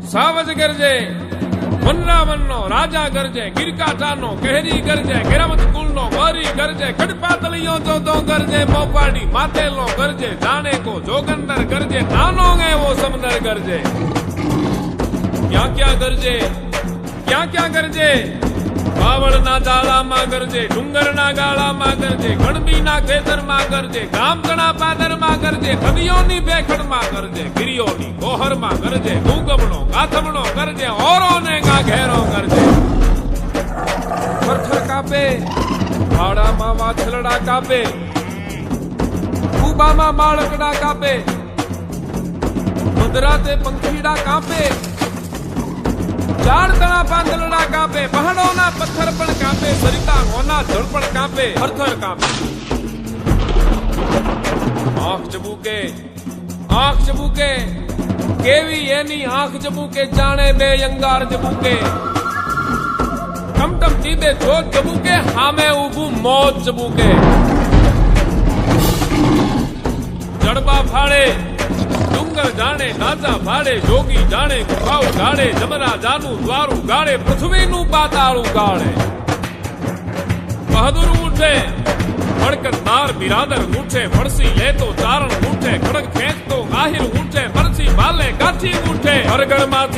સાવજ ગરજે વનરાવનનો રાજા ગરજે ગીરકાંઠાનો કહેરી ગરજે ગિરમત કુલનો ગોરી ગરજે કડપાતળીઓ તો ગરજે મોપાડી માતેલો ગરજે જાણે કો જોગંદર ગરજે નાનો એવો સમંદર ગરજે ક્યાં ગરજે બાવળના જાળામાં ગરજે ડુંગરના ગાળામાં ગરજે ગણબીના ખેતરમાં ગરજે ગામકણા પાદરમાં ગરજે નદીઓની બેખડમાં ગરજે ગિરિયોની ગોહરમાં ગરજે ગુગમણો ગાથમણો ગરજે ઓરોને ઘેરો ગરજે પથ્થર કાપે ભાડામાં વાછલડા કાપે કુબામાં માળકડા કાપે મધરાતે પંખીડા કાપે ઝાડતણા પાંદલડા કાપે પહાડોના પથ્થર પણ કાપે સરિતાઓના જળ પણ કાપે થરથર કાપે આંખ ચબુકે કેવી એની આંખ ચબુકે જાણે બે અંગાર ચબુકે ટમટમ ચીદે જોત ચબુકે હામે ઊભું મોત ચબુકે જડબા ફાડે ડુંગર જાણે નાચા ભાડે જોગી જાણે ગુફાઓ ગાડે જમરા જાનું દ્વારું ગાડે પૃથ્વીનું પાતાળું ગાળે બહાદુર ઉઠે ભડકતનાર બિરાદર ઉઠે ફણસી લેતો ચારણ ઉઠે ખડક ખેંચતો આહિર ઉઠે પરસી ભાલે કાઠી ઉઠે હરગણમાંથી